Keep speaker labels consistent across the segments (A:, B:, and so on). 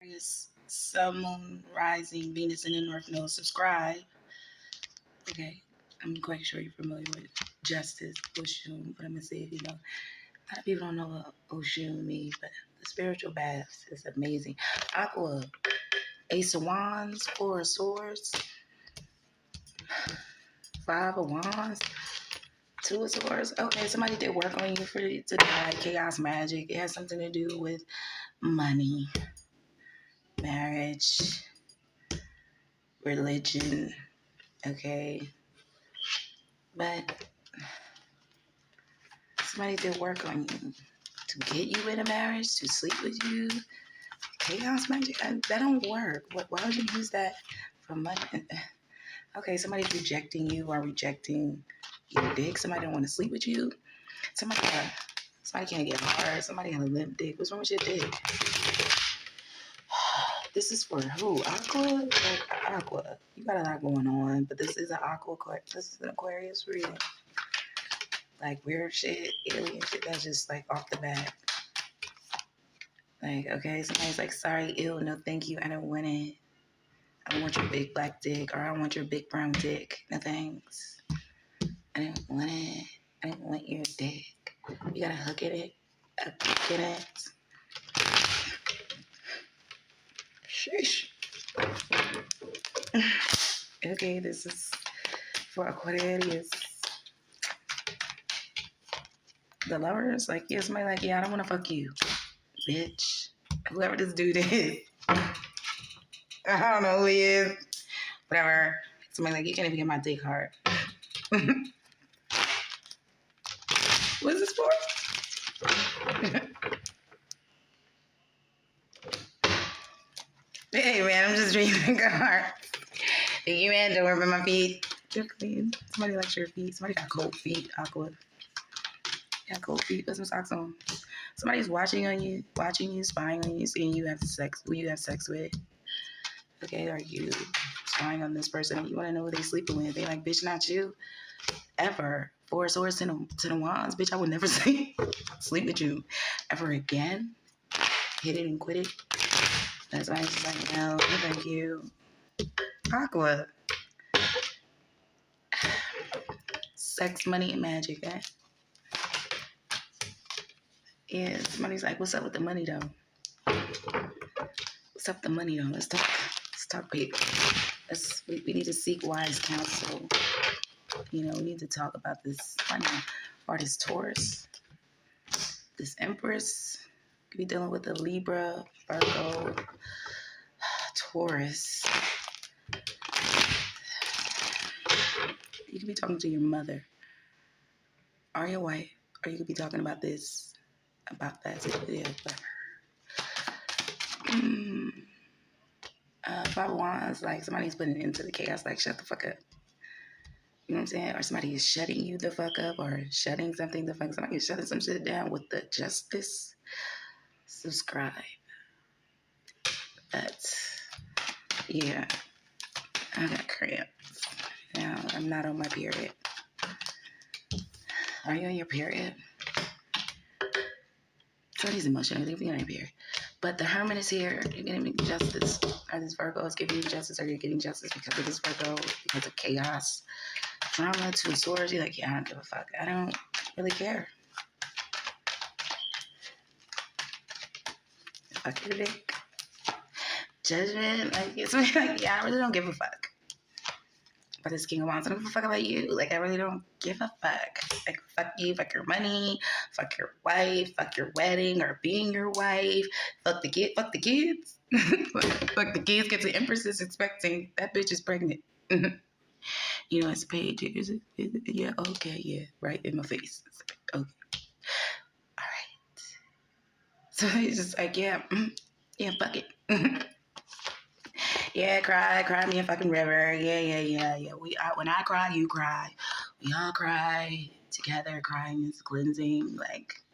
A: Aquarius, Sun, Moon, Rising, Venus in the North Node. Subscribe. Okay, I'm quite sure you're familiar with Justice, Oshun, but I'm gonna say if you know. A lot of people don't know what Oshun means, but the spiritual baths is amazing. Aqua, Ace of Wands, Four of Swords, Five of Wands, Two of Swords. Okay, somebody did work on you for today. Chaos magic. It has something to do with money, marriage, religion. Okay, but somebody did work on you to get you in a marriage, to sleep with you. Chaos magic, that don't work. Why would you use that for money? Okay, somebody's rejecting you or rejecting your dick. Somebody don't want to sleep with you. Somebody can't get hard. Somebody got a limp dick. What's wrong with your dick? This is for who? Aqua? Like Aqua. You got a lot going on, but this is an This is an Aquarius reading. Like weird shit, alien shit that's just like off the bat. Like, okay, somebody's like, sorry, ew, no thank you, I don't want it. I don't want your big black dick, or I don't want your big brown dick. No thanks. I don't want it. I don't want your dick. You gotta hook it. Hook it. Sheesh. Okay, this is for Aquarius. The lovers, like, yeah, somebody like, yeah, I don't want to fuck you, bitch. Whoever this dude is. I don't know who he is. Whatever. Somebody like, you can't even get my dick hard. What's this for? Hey, man, I'm just reading a card. Thank you, man. Don't worry about my feet. They're clean. Somebody likes your feet. Somebody got cold feet. Aqua. Got cold feet. Put some socks on. Somebody's watching you, spying on you, seeing you have sex, who you have sex with. Okay, are you spying on this person and you want to know who they sleeping with? They like, bitch, not you. Ever. Four swords to the wands. Bitch, I would never sleep with you ever again. Hit it and quit it. That's why I'm just like, no, thank you. Aqua. Sex, money, and magic, eh? Yeah, somebody's like, what's up with the money, though? What's up with the money, though? Let's talk, babe. We need to seek wise counsel. You know, we need to talk about this money. Or this Taurus. This Empress. Could be dealing with a Libra, Virgo, Taurus. You could be talking to your mother or your wife, or you could be talking about this, about that. Yeah, whatever. Five of Wands, like somebody's putting into the chaos, like shut the fuck up. You know what I'm saying? Or somebody is shutting you the fuck up, or shutting something the fuck. Somebody is shutting some shit down with the justice. Subscribe. But yeah, I got cramps. Now I'm not on my period. Are you on your period? Somebody's emotional. They're on your period. But the Hermit is here. You're getting justice. Or this Virgo is giving you justice, or you're getting justice because of this Virgo, because of chaos. Drama, Two of Swords. You're like, yeah, I don't give a fuck. I don't really care. Fuck your dick. Judgment. Like, it's like, yeah, I really don't give a fuck. But it's King of Wands. I don't give a fuck about you. Like, I really don't give a fuck. Like, fuck you, fuck your money, fuck your wife, fuck your wedding or being your wife, fuck the kids. Fuck the kids, get the Empress is expecting. That bitch is pregnant. You know, it's paid. Is it? Yeah, okay, yeah, right in my face. Okay. All right. So it's just like, yeah, fuck it. Yeah, cry me a fucking river. Yeah. When I cry, you cry. We all cry together. Crying is cleansing. Like,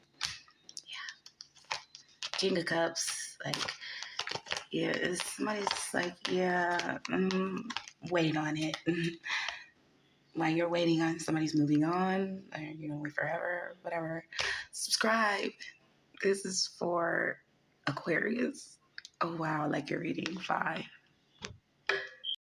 A: yeah. King of Cups. Like, yeah, somebody's like, yeah, wait on it. While you're waiting on somebody's moving on, or you're gonna wait forever, whatever. Subscribe. This is for Aquarius. Oh wow, like you're reading 5.